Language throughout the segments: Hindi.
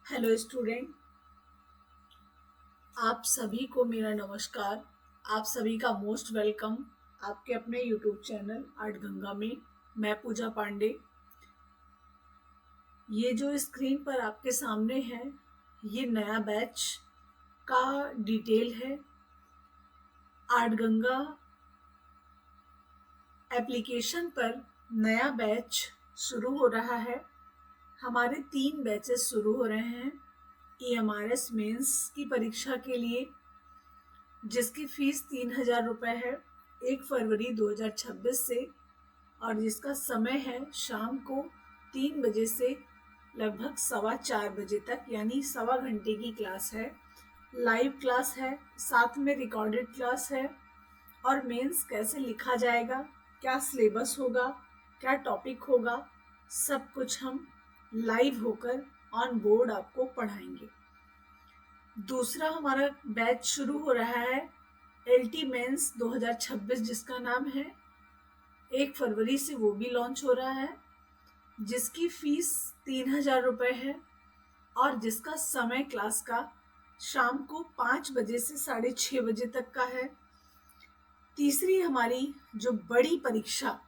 हेलो स्टूडेंट, आप सभी को मेरा नमस्कार। आप सभी का मोस्ट वेलकम आपके अपने यूट्यूब चैनल आर्ट गंगा में। मैं पूजा पांडे। ये जो स्क्रीन पर आपके सामने है, ये नया बैच का डिटेल है। आर्ट गंगा एप्लीकेशन पर नया बैच शुरू हो रहा है। हमारे 3 बैचेस शुरू हो रहे हैं EMRS मेंस की परीक्षा के लिए, जिसकी फीस 3000 रुपये है 1 फरवरी 2026 से, और जिसका समय है शाम को 3 बजे से लगभग 4:15 बजे तक, यानी सवा घंटे की क्लास है। लाइव क्लास है, साथ में रिकॉर्डेड क्लास है। और मेंस कैसे लिखा जाएगा, क्या सिलेबस होगा, क्या टॉपिक होगा, सब कुछ हम लाइव होकर ऑन बोर्ड आपको पढ़ाएंगे। दूसरा हमारा बैच शुरू हो रहा है LT मेंस 2026, जिसका नाम है 1 फरवरी से वो भी लॉन्च हो रहा है, जिसकी फीस 3000 रुपये है और जिसका समय क्लास का शाम को 5 बजे से 6:30 बजे तक का है। तीसरी हमारी जो बड़ी परीक्षा,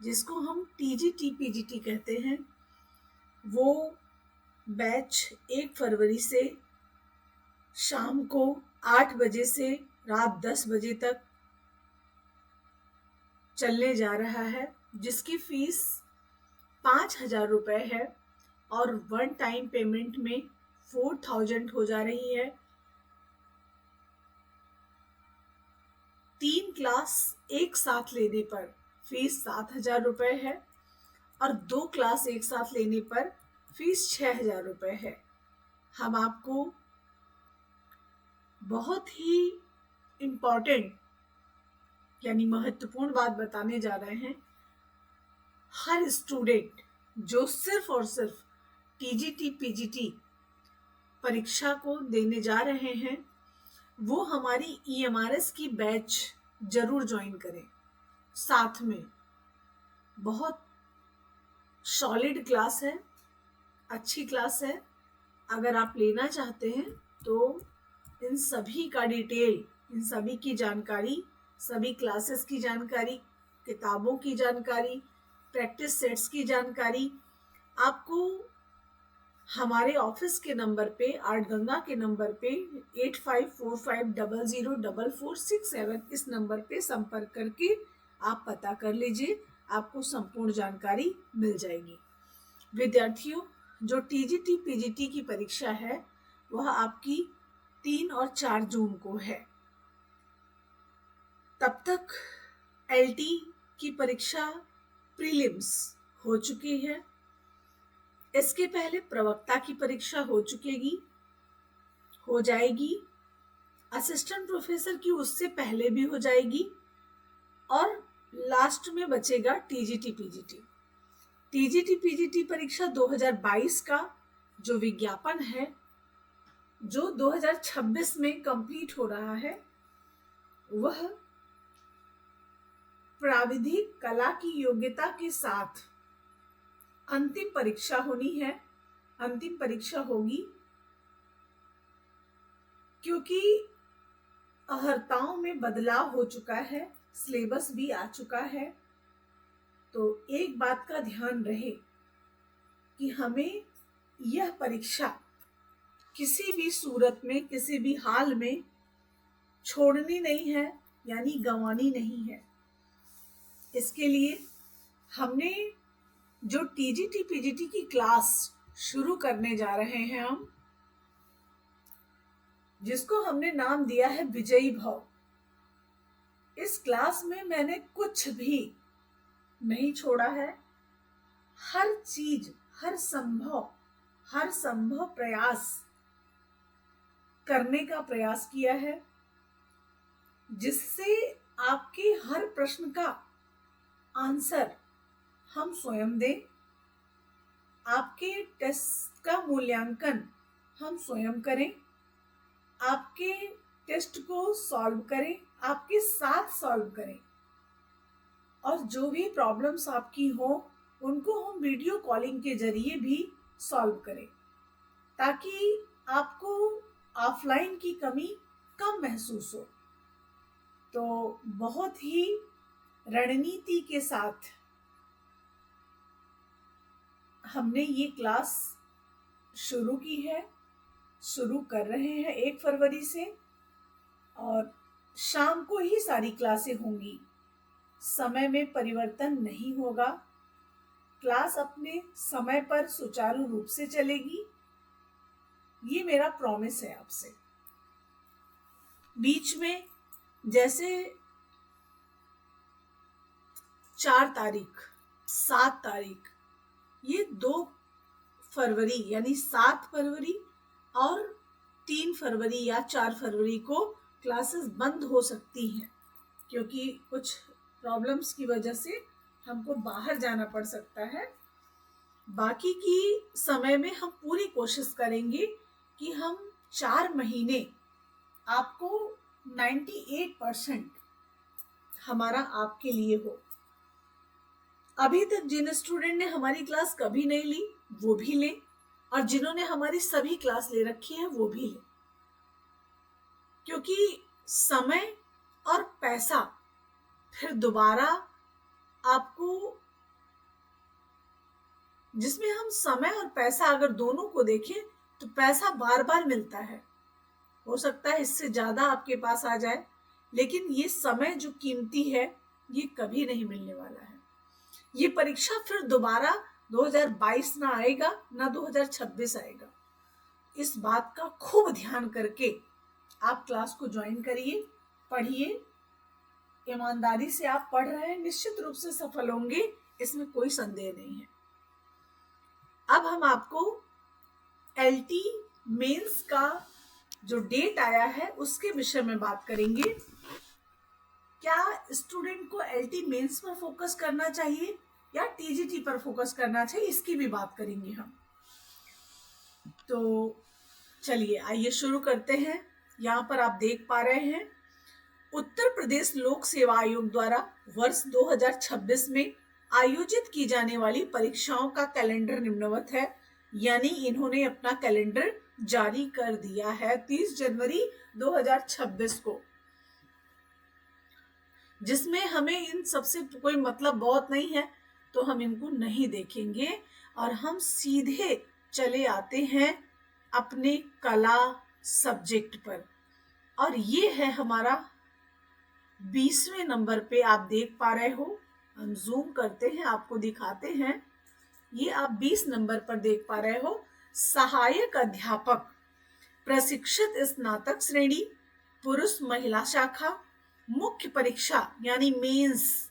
जिसको हम TGT PGT कहते हैं, वो बैच 1 फरवरी से शाम को 8 बजे से रात 10 बजे तक चलने जा रहा है, जिसकी फीस 5000 रुपये है और वन टाइम पेमेंट में 4000 हो जा रही है। 3 क्लास एक साथ लेने पर फीस 7000 रुपये है और 2 क्लास एक साथ लेने पर फीस 6000 रुपये है। हम आपको बहुत ही इम्पोर्टेंट यानी महत्वपूर्ण बात बताने जा रहे हैं। हर स्टूडेंट जो सिर्फ और सिर्फ TGT PGT परीक्षा को देने जा रहे हैं, वो हमारी EMRS की बैच जरूर ज्वाइन करें। साथ में बहुत सॉलिड क्लास है, अच्छी क्लास है। अगर आप लेना चाहते हैं तो इन सभी का डिटेल, इन सभी की जानकारी, सभी क्लासेस की जानकारी, किताबों की जानकारी, प्रैक्टिस सेट्स की जानकारी आपको हमारे ऑफिस के नंबर पे, आर्ट गंगा के नंबर पे 8545004467 इस नंबर पे संपर्क करके आप पता कर लीजिए, आपको संपूर्ण जानकारी मिल जाएगी। विद्यार्थियों, जो TGT PGT की परीक्षा है वह आपकी 3 और 4 जून को है। तब तक LT की परीक्षा प्रीलिम्स हो चुकी है। इसके पहले प्रवक्ता की परीक्षा हो जाएगी। असिस्टेंट प्रोफेसर की उससे पहले भी हो जाएगी और लास्ट में बचेगा TGT PGT। TGT PGT परीक्षा 2022 का जो विज्ञापन है, जो 2026 में कंप्लीट हो रहा है, वह प्राविधिक कला की योग्यता के साथ अंतिम परीक्षा होनी है। अंतिम परीक्षा होगी क्योंकि अहर्ताओं में बदलाव हो चुका है, सिलेबस भी आ चुका है। तो एक बात का ध्यान रहे कि हमें यह परीक्षा किसी भी सूरत में, किसी भी हाल में छोड़नी नहीं है, यानी गंवानी नहीं है। इसके लिए हमने जो TGT PGT की क्लास शुरू करने जा रहे हैं हम, जिसको हमने नाम दिया है विजयी भव। इस क्लास में मैंने कुछ भी नहीं छोड़ा है। हर चीज, हर संभव प्रयास करने का प्रयास किया है, जिससे आपके हर प्रश्न का आंसर हम स्वयं दें, आपके टेस्ट का मूल्यांकन हम स्वयं करें, आपके टेस्ट को सॉल्व करें, आपके साथ सॉल्व करें, और जो भी प्रॉब्लम्स आपकी हो उनको हम वीडियो कॉलिंग के जरिए भी सॉल्व करें, ताकि आपको ऑफलाइन की कमी कम महसूस हो। तो बहुत ही रणनीति के साथ हमने ये क्लास शुरू की है, शुरू कर रहे हैं 1 फरवरी से, और शाम को ही सारी क्लासें होंगी। समय में परिवर्तन नहीं होगा। क्लास अपने समय पर सुचारू रूप से चलेगी, ये मेरा प्रॉमिस है आपसे। बीच में जैसे 4 तारीख, 7 तारीख, ये 2 फरवरी यानी 7 फरवरी और 3 फरवरी या 4 फरवरी को क्लासेस बंद हो सकती हैं, क्योंकि कुछ प्रॉब्लम्स की वजह से हमको बाहर जाना पड़ सकता है। बाकी की समय में हम पूरी कोशिश करेंगे कि हम 4 महीने आपको 98% हमारा आपके लिए हो। अभी तक जिन स्टूडेंट ने हमारी क्लास कभी नहीं ली वो भी लें, और जिन्होंने हमारी सभी क्लास ले रखी है वो भी लें, क्योंकि समय और पैसा फिर दोबारा आपको, जिसमें हम समय और पैसा अगर दोनों को देखें तो पैसा बार बार मिलता है। हो सकता है इससे ज्यादा आपके पास आ जाए, लेकिन ये समय जो कीमती है ये कभी नहीं मिलने वाला है। ये परीक्षा फिर दोबारा 2022 ना आएगा, ना 2026 आएगा। इस बात का खूब ध्यान करके आप क्लास को ज्वाइन करिए, पढ़िए। ईमानदारी से आप पढ़ रहे हैं, निश्चित रूप से सफल होंगे, इसमें कोई संदेह नहीं है। अब हम आपको एलटी मेंस का जो डेट आया है उसके विषय में बात करेंगे। क्या स्टूडेंट को एलटी मेंस पर फोकस करना चाहिए या टीजीटी पर फोकस करना चाहिए, इसकी भी बात करेंगे हम। तो चलिए आइए शुरू करते हैं। यहाँ पर आप देख पा रहे हैं उत्तर प्रदेश लोक सेवा आयोग द्वारा वर्ष 2026 में आयोजित की जाने वाली परीक्षाओं का कैलेंडर निम्नवत है, यानी इन्होंने अपना कैलेंडर जारी कर दिया है 30 जनवरी 2026 को, जिसमें हमें इन सबसे कोई मतलब बहुत नहीं है, तो हम इनको नहीं देखेंगे और हम सीधे चले आते हैं अपने कला सब्जेक्ट पर। और ये है हमारा 20वें नंबर पे, आप देख पा रहे हो। हम जूम करते हैं, आपको दिखाते हैं। ये आप 20 नंबर पर देख पा रहे हो। सहायक अध्यापक प्रशिक्षित स्नातक श्रेणी पुरुष महिला शाखा मुख्य परीक्षा यानी मेंस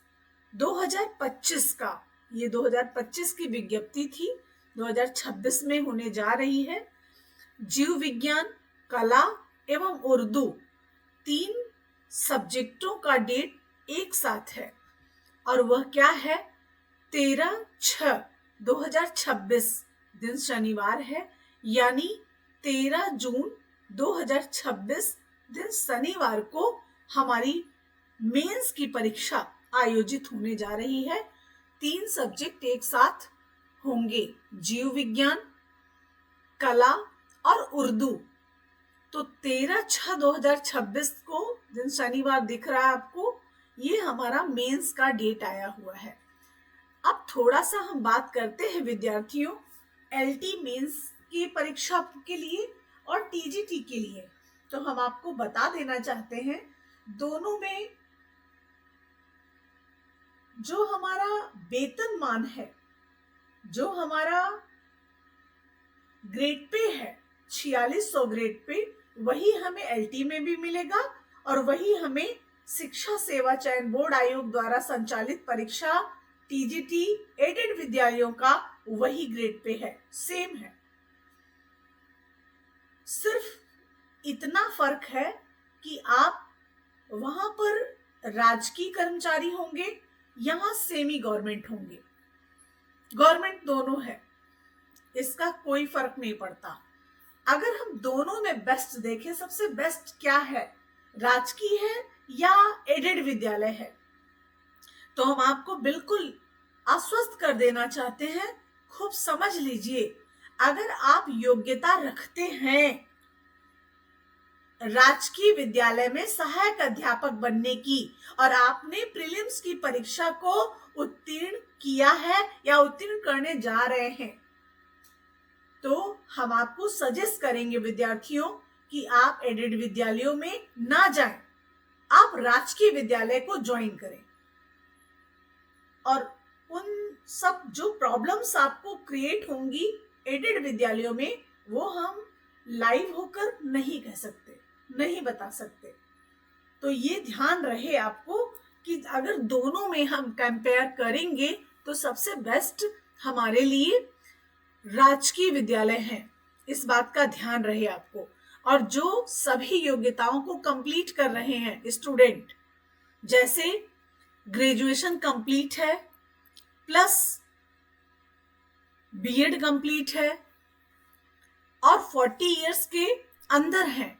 2025 का, ये 2025 की विज्ञप्ति थी, 2026 में होने जा रही है। जीव विज्ञान, कला एवं उर्दू 3 सब्जेक्टों का डेट एक साथ है, और वह क्या है 13/6/2026 दिन शनिवार है, यानी 13 जून 2026 दिन शनिवार को हमारी मेंस की परीक्षा आयोजित होने जा रही है। 3 सब्जेक्ट एक साथ होंगे, जीव विज्ञान, कला और उर्दू। तो 13/6/2026 को दिन शनिवार दिख रहा है आपको, ये हमारा मेंस का डेट आया हुआ है। अब थोड़ा सा हम बात करते हैं विद्यार्थियों एलटी मेंस की परीक्षा के लिए और टीजीटी के लिए। तो हम आपको बता देना चाहते हैं, दोनों में जो हमारा वेतनमान है, जो हमारा ग्रेड पे है 4600 ग्रेड पे, वही हमें एलटी में भी मिलेगा और वही हमें शिक्षा सेवा चयन बोर्ड आयोग द्वारा संचालित परीक्षा टीजीटी एडेड विद्यालयों का वही ग्रेड पे है, सेम है। सिर्फ इतना फर्क है कि आप वहां पर राजकीय कर्मचारी होंगे, यहाँ सेमी गवर्नमेंट होंगे। गवर्नमेंट दोनों है, इसका कोई फर्क नहीं पड़ता। अगर हम दोनों में बेस्ट देखें, सबसे बेस्ट क्या है, राजकीय है या एडेड विद्यालय है, तो हम आपको बिल्कुल आश्वस्त कर देना चाहते हैं, खूब समझ लीजिए। अगर आप योग्यता रखते हैं राजकीय विद्यालय में सहायक अध्यापक बनने की और आपने प्रीलिम्स की परीक्षा को उत्तीर्ण किया है या उत्तीर्ण करने जा रहे हैं, तो हम आपको सजेस्ट करेंगे विद्यार्थियों कि आप एडेड विद्यालयों में ना जाएं, आप राजकीय विद्यालय को ज्वाइन करें। और उन सब जो प्रॉब्लम्स आपको क्रिएट होंगी एडेड विद्यालयों में, वो हम लाइव होकर नहीं कह सकते, नहीं बता सकते। तो ये ध्यान रहे आपको कि अगर दोनों में हम कंपेयर करेंगे तो सबसे बेस्ट हमारे लिए राजकीय विद्यालय है, इस बात का ध्यान रहे आपको। और जो सभी योग्यताओं को कंप्लीट कर रहे हैं स्टूडेंट, जैसे ग्रेजुएशन कंप्लीट है प्लस बीएड कंप्लीट है और 40 इयर्स के अंदर हैं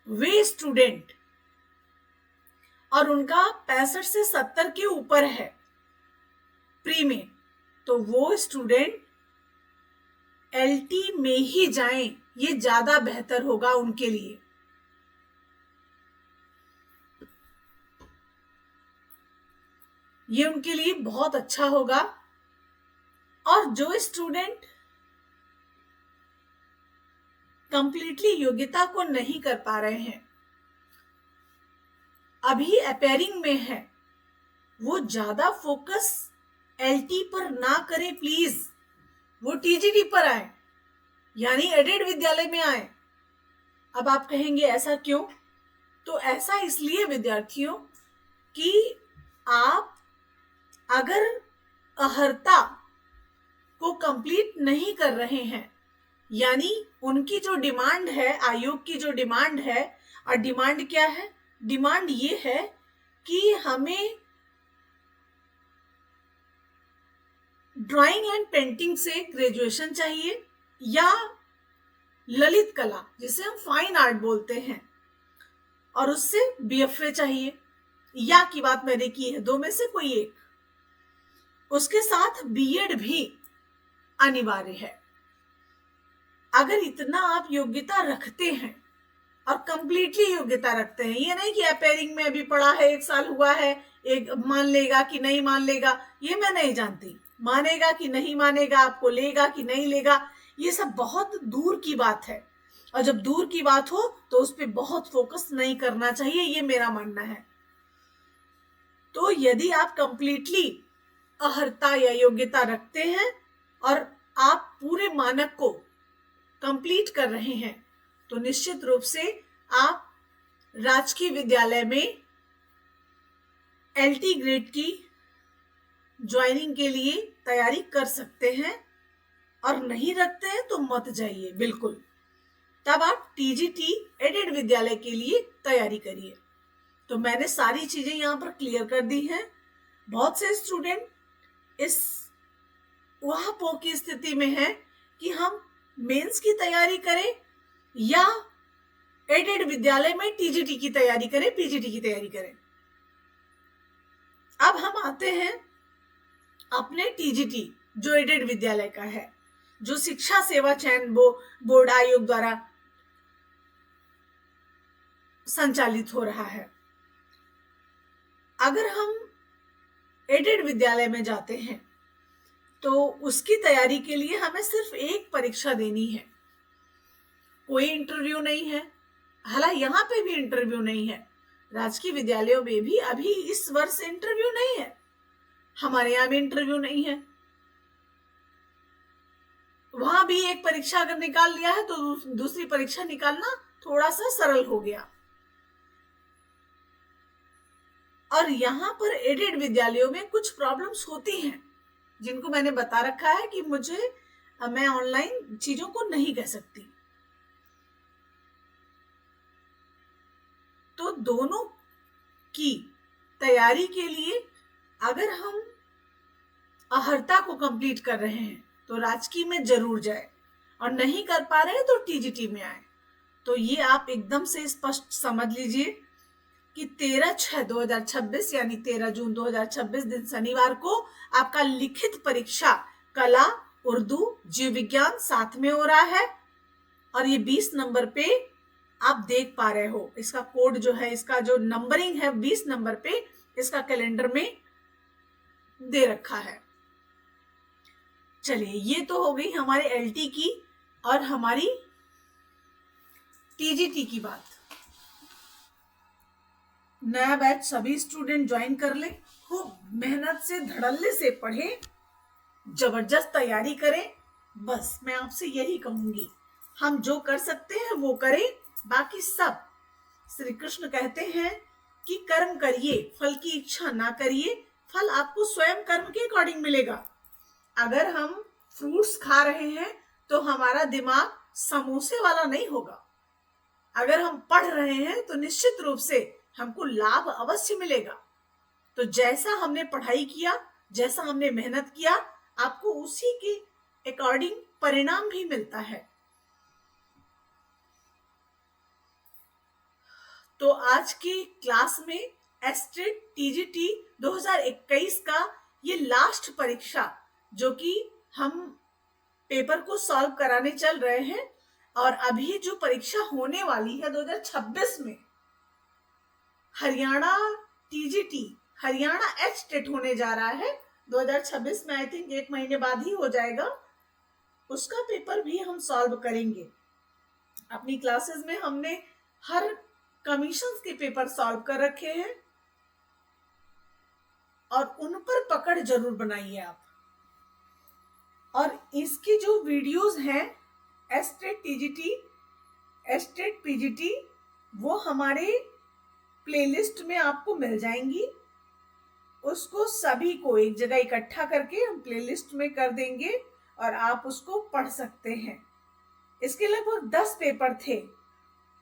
वे स्टूडेंट, और उनका 65 से 70 के ऊपर है प्री में, तो वो स्टूडेंट एलटी में ही जाएं, ये ज्यादा बेहतर होगा उनके लिए। ये उनके लिए बहुत अच्छा होगा। और जो स्टूडेंट कंप्लीटली योग्यता को नहीं कर पा रहे हैं, अभी अपेयरिंग में है, वो ज्यादा फोकस एलटी पर ना करें प्लीज, वो टीजीटी पर आए, यानी एडेड विद्यालय में आए। अब आप कहेंगे ऐसा क्यों? तो ऐसा इसलिए विद्यार्थियों कि आप अगर अहर्ता को कंप्लीट नहीं कर रहे हैं, यानी उनकी जो डिमांड है, आयोग की जो डिमांड है, और डिमांड क्या है? डिमांड ये है कि हमें ड्राइंग एंड पेंटिंग से ग्रेजुएशन चाहिए, या ललित कला जिसे हम फाइन आर्ट बोलते हैं, और उससे बीएफए चाहिए, या की बात मैंने की है, दो में से कोई एक। उसके साथ बीएड भी अनिवार्य है। अगर इतना आप योग्यता रखते हैं और कंप्लीटली योग्यता रखते हैं, ये नहीं कि अपेयरिंग में अभी पढ़ा है, 1 साल हुआ है, एक मान लेगा कि नहीं मान लेगा, ये मैं नहीं जानती, मानेगा कि नहीं मानेगा, आपको लेगा कि नहीं लेगा, ये सब बहुत दूर की बात है। और जब दूर की बात हो तो उस पर बहुत फोकस नहीं करना चाहिए, ये मेरा मानना है। तो यदि आप कंप्लीटली अहर्ता या योग्यता रखते हैं और आप पूरे मानक को कंप्लीट कर रहे हैं, तो निश्चित रूप से आप राजकीय विद्यालय में एलटी ग्रेड की ज्वाइनिंग के लिए तैयारी कर सकते हैं। और नहीं रखते हैं तो मत जाइए बिल्कुल, तब आप टीजीटी एडेड विद्यालय के लिए तैयारी करिए। तो मैंने सारी चीजें यहाँ पर क्लियर कर दी हैं। बहुत से स्टूडेंट इस वहां की स्थिति में है कि हम मेंस की तैयारी करें या एडेड विद्यालय में टीजीटी की तैयारी करें, पीजीटी की तैयारी करें। अब हम आते हैं अपने टीजीटी जो एडेड विद्यालय का है, जो शिक्षा सेवा चयन बोर्ड आयोग द्वारा संचालित हो रहा है। अगर हम एडेड विद्यालय में जाते हैं तो उसकी तैयारी के लिए हमें सिर्फ एक परीक्षा देनी है, कोई इंटरव्यू नहीं है। हालांकि यहाँ पे भी इंटरव्यू नहीं है, राजकीय विद्यालयों में भी अभी इस वर्ष इंटरव्यू नहीं है, हमारे यहाँ भी इंटरव्यू नहीं है। वहां भी एक परीक्षा अगर निकाल लिया है तो दूसरी परीक्षा निकालना थोड़ा सा सरल हो गया। और यहाँ पर एडेड विद्यालयों में कुछ प्रॉब्लम्स होती हैं जिनको मैंने बता रखा है कि मैं ऑनलाइन चीजों को नहीं कह सकती। तो दोनों की तैयारी के लिए अगर हम अहर्ता को कंप्लीट कर रहे हैं तो राजकीय में जरूर जाए, और नहीं कर पा रहे हैं तो टीजीटी में आए। तो ये आप एकदम से स्पष्ट समझ लीजिए कि 13/6/2026 यानी 13 जून 2026 दिन शनिवार को आपका लिखित परीक्षा कला उर्दू, जीव विज्ञान साथ में हो रहा है और ये 20 नंबर पे आप देख पा रहे हो। इसका कोड जो है, इसका जो नंबरिंग है 20 नंबर पे इसका कैलेंडर में दे रखा है। चलिए, ये तो हो गई हमारे एलटी की और हमारी टीजीटी की बात। नया बैच सभी स्टूडेंट ज्वाइन कर ले, खूब मेहनत से धड़ल्ले से पढ़े, जबरदस्त तैयारी करें। बस मैं आपसे यही कहूंगी, हम जो कर सकते हैं वो करें, बाकी सब श्री कृष्ण कहते हैं कि कर्म करिए, फल की इच्छा ना करिए, फल आपको स्वयं कर्म के अकॉर्डिंग मिलेगा। अगर हम फ्रूट्स खा रहे हैं तो हमारा दिमाग समोसे वाला नहीं होगा। अगर हम पढ़ रहे हैं तो निश्चित रूप से हमको लाभ अवश्य मिलेगा। तो जैसा हमने पढ़ाई किया, जैसा हमने मेहनत किया, आपको उसी के अकॉर्डिंग परिणाम भी मिलता है। तो आज की क्लास में एस्टेट टीजीटी 2021 का ये लास्ट परीक्षा, जो कि हम पेपर को सॉल्व कराने चल रहे हैं, और अभी जो परीक्षा होने वाली है 2026 में, हरियाणा टीजीटी, हरियाणा एस्टेट होने जा रहा है 2026 में। आई थिंक 1 महीने बाद ही हो जाएगा। उसका पेपर भी हम सॉल्व करेंगे। अपनी क्लासेस में हमने हर कमीशंस के पेपर सॉल्व कर रखे हैं और उन पर पकड़ जरूर बनाइए आप। और इसकी जो वीडियोस हैं एस्टेट टीजीटी, एस्टेट पीजीटी, वो हमारे प्लेलिस्ट में आपको मिल जाएंगी। उसको सभी को एक जगह इकट्ठा करके हम प्लेलिस्ट में कर देंगे और आप उसको पढ़ सकते हैं। इसके लगभग 10 पेपर थे,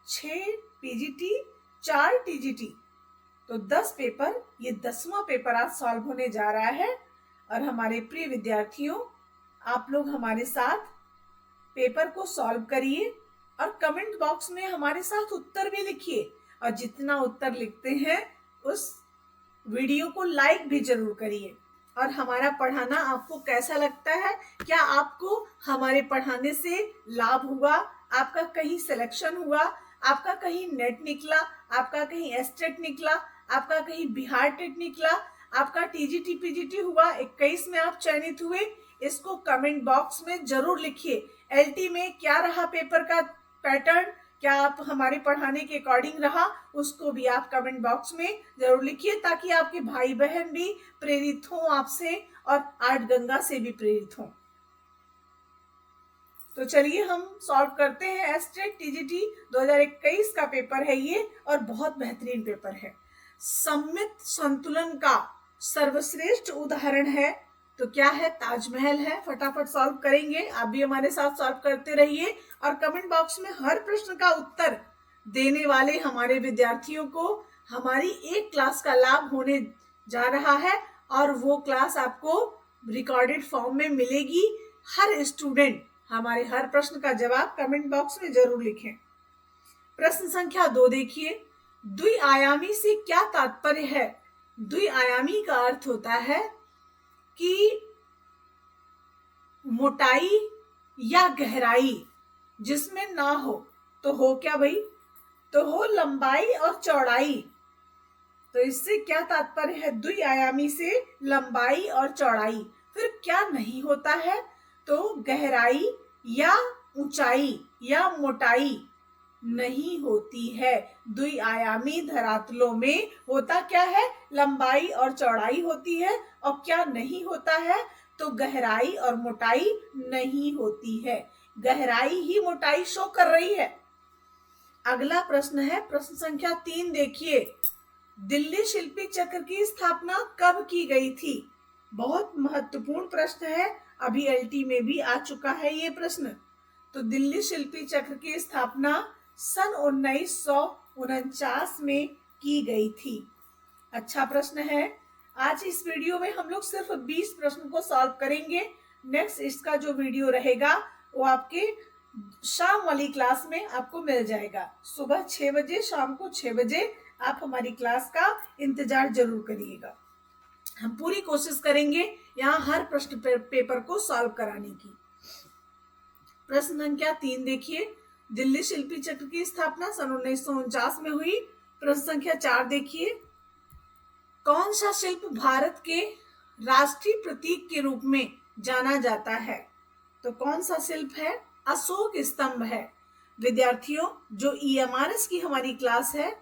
6 पीजीटी, 4 टीजीटी, तो 10 पेपर, ये 10वां पेपर आज सॉल्व होने जा रहा है। और हमारे प्रिय विद्यार्थियों, आप लोग हमारे साथ पेपर को सॉल्व करिए और कमेंट बॉक्स में हमारे साथ उत्तर भी लिखिए। और जितना उत्तर लिखते हैं उस वीडियो को लाइक भी जरूर करिए। और हमारा पढ़ाना आपको कैसा लगता है? क्या आपको हमारे पढ़ाने से लाभ हुआ? आपका कहीं सिलेक्शन हुआ? आपका कहीं नेट निकला? आपका कहीं एस्टेट निकला? आपका कहीं बिहार टेट निकला? आपका टीजीटी पीजीटी हुआ, 21 में आप चयनित हुए? इसको कमेंट बॉक्स में जरूर लिखिए। एलटी में क्या रहा पेपर का पैटर्न, क्या आप हमारे पढ़ाने के अकॉर्डिंग रहा, उसको भी आप कमेंट बॉक्स में जरूर लिखिए, ताकि आपके भाई बहन भी प्रेरित हों आपसे और आर्ट गंगा से भी प्रेरित हों। तो चलिए हम सॉल्व करते हैं। एस्टेट टीजीटी 2021 का पेपर है ये, और बहुत बेहतरीन पेपर है। सम्मित संतुलन का सर्वश्रेष्ठ उदाहरण है तो क्या है? ताजमहल है। फटाफट सॉल्व करेंगे, आप भी हमारे साथ सॉल्व करते रहिए। और कमेंट बॉक्स में हर प्रश्न का उत्तर देने वाले हमारे विद्यार्थियों को हमारी एक क्लास का लाभ होने जा रहा है, और वो क्लास आपको रिकॉर्डेड फॉर्म में मिलेगी। हर स्टूडेंट हमारे हर प्रश्न का जवाब कमेंट बॉक्स में जरूर लिखें। प्रश्न संख्या 2 देखिए, द्विआयामी से क्या तात्पर्य है? द्विआयामी का अर्थ होता है कि मोटाई या गहराई जिसमें ना हो, तो हो क्या भाई? तो हो लंबाई और चौड़ाई। तो इससे क्या तात्पर्य है? द्विआयामी से लंबाई और चौड़ाई। फिर क्या नहीं होता है? तो गहराई या ऊंचाई या मोटाई नहीं होती है। द्विआयामी धरातलों में होता क्या है? लंबाई और चौड़ाई होती है। और क्या नहीं होता है? तो गहराई और मोटाई नहीं होती है। गहराई ही मोटाई शो कर रही है। अगला प्रश्न है प्रश्न संख्या 3 देखिए, दिल्ली शिल्पी चक्र की स्थापना कब की गई थी? बहुत महत्वपूर्ण प्रश्न है, अभी एलटी में भी आ चुका है ये प्रश्न। तो दिल्ली शिल्पी चक्र की स्थापना सन 1949 में की गई थी। अच्छा प्रश्न है। आज इस वीडियो में हम लोग सिर्फ 20 प्रश्न को सॉल्व करेंगे। नेक्स्ट इसका जो वीडियो रहेगा वो आपके शाम वाली क्लास में आपको मिल जाएगा। सुबह 6 बजे, शाम को 6 बजे आप हमारी क्लास का इंतजार जरूर करिएगा। हम पूरी कोशिश करेंगे यहाँ हर प्रश्न पेपर को सॉल्व कराने की। प्रश्न संख्या 3 देखिए, दिल्ली शिल्पी चक्र की स्थापना सन 1949 में हुई। प्रश्न संख्या 4 देखिए, कौन सा शिल्प भारत के राष्ट्रीय प्रतीक के रूप में जाना जाता है? तो कौन सा शिल्प है? अशोक स्तंभ है। विद्यार्थियों, जो EMRS की हमारी क्लास है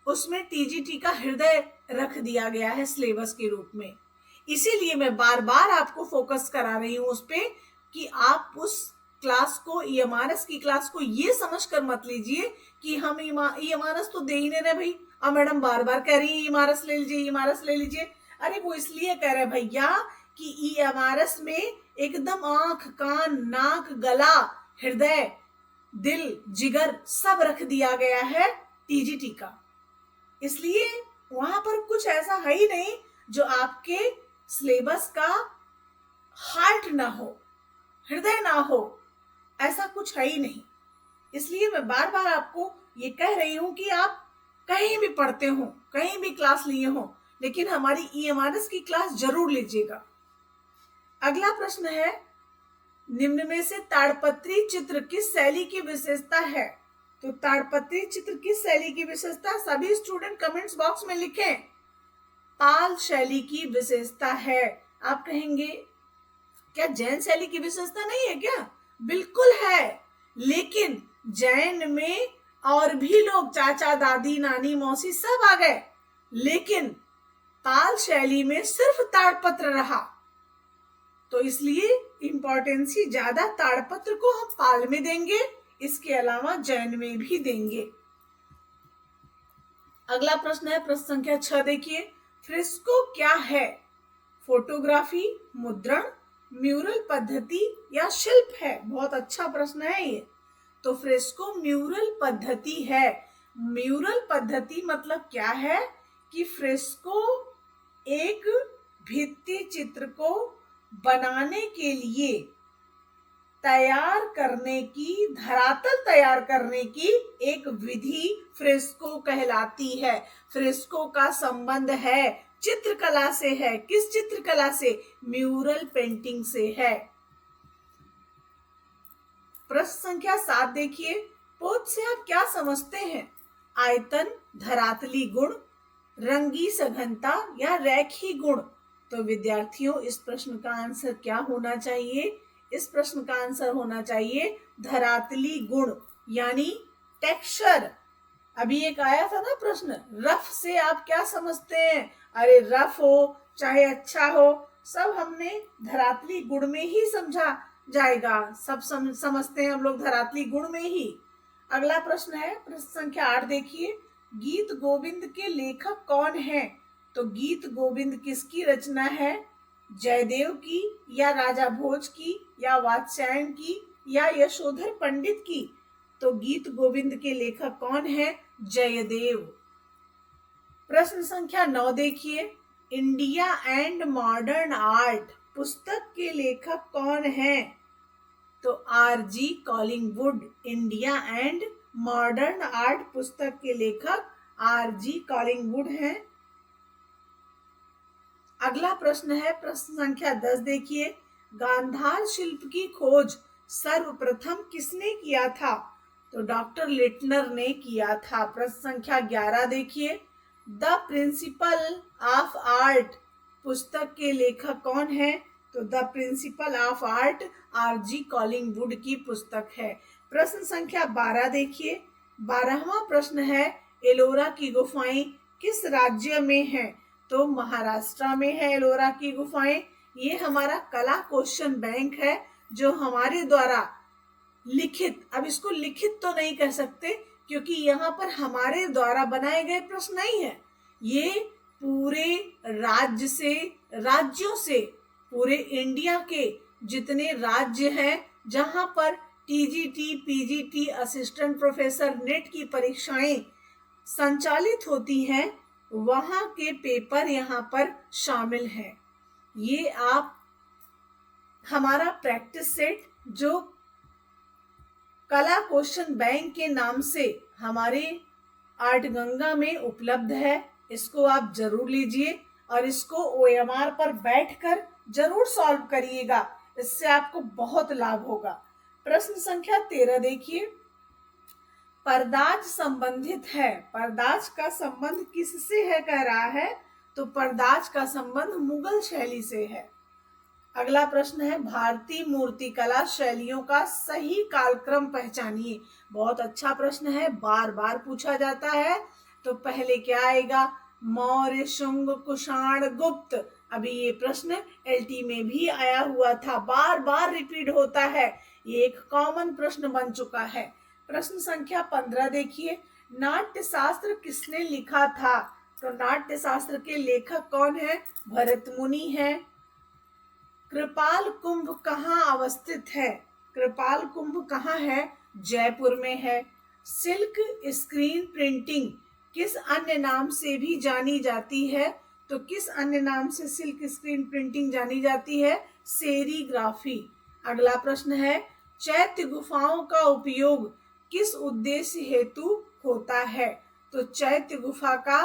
उसमें TGT का हृदय रख दिया गया है सिलेबस के रूप में, इसीलिए मैं बार बार आपको फोकस करा रही हूं उस पे कि आप उस क्लास को, EMRS की क्लास को ये समझकर मत लीजिए कि हम EMRS तो दे ही नहीं रहे भाई, अब मैडम बार बार कह रही है EMRS ले लीजिए, EMRS ले लीजिए। अरे वो इसलिए कह रहे भैया कि EMRS में एकदम आंख, कान, नाक, गला, हृदय, दिल, जिगर सब रख दिया गया है TGT का, इसलिए वहां पर कुछ ऐसा है ही नहीं जो आपके सिलेबस का हार्ट ना हो, हृदय ना हो, ऐसा कुछ है ही नहीं। इसलिए मैं बार बार आपको ये कह रही हूं कि आप कहीं भी पढ़ते हो, कहीं भी क्लास लिए हो, लेकिन हमारी EMRS की क्लास जरूर लीजिएगा। अगला प्रश्न है, निम्न में से ताड़पत्री चित्र किस शैली की विशेषता है? तो ताड़पत्री चित्र किस शैली की विशेषता? सभी स्टूडेंट कमेंट्स बॉक्स में लिखें। पाल शैली की विशेषता है। आप कहेंगे क्या जैन शैली की विशेषता नहीं है क्या? बिल्कुल है, लेकिन जैन में और भी लोग, चाचा, दादी, नानी, मौसी सब आ गए, लेकिन पाल शैली में सिर्फ ताड़पत्र रहा, तो इसलिए इंपॉर्टेंस ही ज्यादा ताड़पत्र को हम पाल में देंगे, इसके अलावा जैन में भी देंगे। अगला प्रश्न है, प्रश्न संख्या 6 देखिए, फ्रेस्को क्या है? फोटोग्राफी, मुद्रण, म्यूरल पद्धति या शिल्प है? बहुत अच्छा प्रश्न है ये। तो फ्रेस्को म्यूरल पद्धति है। म्यूरल पद्धति मतलब क्या है कि फ्रेस्को एक भित्ति चित्र को बनाने के लिए तैयार करने की, धरातल तैयार करने की एक विधि फ्रेस्को कहलाती है। फ्रेस्को का संबंध है चित्रकला से है। किस चित्रकला से? म्यूरल पेंटिंग से है। प्रश्न संख्या 7 देखिए, पोत से आप क्या समझते हैं? आयतन, धरातली गुण, रंगी सघनता या रेखी गुण? तो विद्यार्थियों, इस प्रश्न का आंसर क्या होना चाहिए? इस प्रश्न का आंसर होना चाहिए धरातली गुण, यानी टेक्सचर। अभी एक आया था ना प्रश्न, रफ से आप क्या समझते हैं? अरे रफ हो चाहे अच्छा हो, सब हमने धरातली गुण में ही समझा जाएगा, सब समझते हैं हम लोग धरातली गुण में ही। अगला प्रश्न है, प्रश्न संख्या 8 देखिए, गीत गोविंद के लेखक कौन है? तो गीत गोविंद किसकी रचना है? जयदेव की या राजा भोज की या वात्स्यायन की या यशोधर पंडित की? तो गीत गोविंद के लेखक कौन है? जयदेव। प्रश्न संख्या 9 देखिए, इंडिया एंड मॉडर्न आर्ट पुस्तक के लेखक कौन है? तो RG Collingwood. India and modern art पुस्तक के लेखक RG कॉलिंगवुड हैं। अगला प्रश्न है, प्रश्न संख्या 10 देखिए, गांधार शिल्प की खोज सर्वप्रथम किसने किया था? तो डॉक्टर लिटनर ने किया था। प्रश्न संख्या 11 देखिए, द प्रिंसिपल ऑफ आर्ट पुस्तक के लेखक कौन है? तो the principle of art RG Collingwood की पुस्तक है। प्रश्न संख्या 12 देखिए, 12वां प्रश्न है, एलोरा की गुफाएं किस राज्य में हैं? तो महाराष्ट्र में है एलोरा की गुफाएं। ये हमारा कला क्वेश्चन बैंक है जो हमारे द्वारा लिखित, अब इसको लिखित तो नहीं कह सकते क्योंकि यहाँ पर हमारे द्वारा बनाए गए प्रश्न नहीं है, ये पूरे राज्य से, राज्यों से, पूरे इंडिया के जितने राज्य हैं जहां पर TGT, PGT, assistant professor, net की परीक्षाएं संचालित होती हैं, वहां के पेपर यहाँ पर शामिल हैं। ये आप हमारा प्रैक्टिस सेट जो कला क्वेश्चन बैंक के नाम से हमारे आर्ट गंगा में उपलब्ध है, इसको आप जरूर लीजिए और इसको OMR पर बैठकर जरूर सॉल्व करिएगा, इससे आपको बहुत लाभ होगा। प्रश्न संख्या 13 देखिए, परदाज संबंधित है, परदाज का संबंध किससे है कह रहा है, तो परदाज का संबंध मुगल शैली से है। अगला प्रश्न है, भारतीय मूर्तिकला शैलियों का सही कालक्रम पहचानिए। बहुत अच्छा प्रश्न है, बार बार पूछा जाता है। तो पहले क्या आएगा, मौर्य, शुंग, कुषाण, गुप्त। अभी ये प्रश्न एलटी में भी आया हुआ था, बार बार रिपीट होता है, ये एक कॉमन प्रश्न बन चुका है। प्रश्न संख्या 15 देखिए, नाट्य शास्त्र किसने लिखा था, तो नाट्य शास्त्र के लेखक कौन है, भरत मुनि है। कृपाल कुंभ कहाँ अवस्थित है, कृपाल कुंभ कहाँ है, जयपुर में है। सिल्क स्क्रीन प्रिंटिंग किस अन्य नाम से भी जानी जाती है, तो किस अन्य नाम से सिल्क स्क्रीन प्रिंटिंग जानी जाती है, सेरीग्राफी। अगला प्रश्न है, चैत्य गुफाओं का उपयोग किस उद्देश्य हेतु होता है, तो चैत्य गुफा का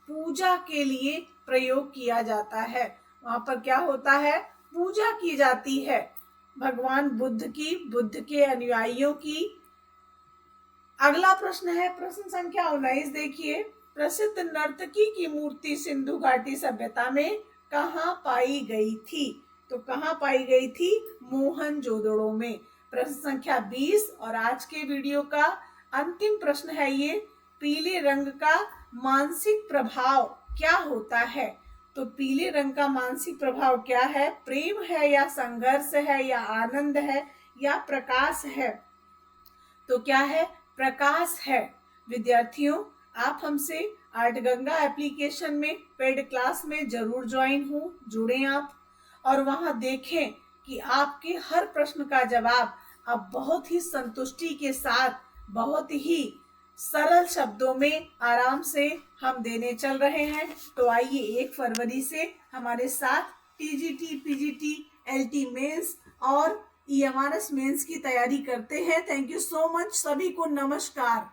पूजा के लिए प्रयोग किया जाता है। वहां पर क्या होता है, पूजा की जाती है भगवान बुद्ध की, बुद्ध के अनुयायियों की। अगला प्रश्न है, प्रश्न संख्या 19 देखिए, प्रसिद्ध नर्तकी की मूर्ति सिंधु घाटी सभ्यता में कहाँ पाई गई थी, तो कहाँ पाई गई थी, मोहनजोदड़ो में। प्रश्न संख्या 20 और आज के वीडियो का अंतिम प्रश्न है ये, पीले रंग का मानसिक प्रभाव क्या होता है, तो पीले रंग का मानसिक प्रभाव क्या है, प्रेम है या संघर्ष है या आनंद है या प्रकाश है, तो क्या है, प्रकाश है। विद्यार्थियों, आप हमसे आर्ट गंगा एप्लीकेशन में पेड क्लास में जरूर ज्वाइन हो, जुड़ें आप, और वहां देखें कि आपके हर प्रश्न का जवाब आप बहुत ही संतुष्टि के साथ, बहुत ही सरल शब्दों में आराम से हम देने चल रहे हैं। तो आइए 1 फरवरी से हमारे साथ टीजीटी, पीजीटी, एलटी मेंस और ईएमआरएस मेंस की तैयारी करते हैं। थैंक यू सो मच, सभी को नमस्कार।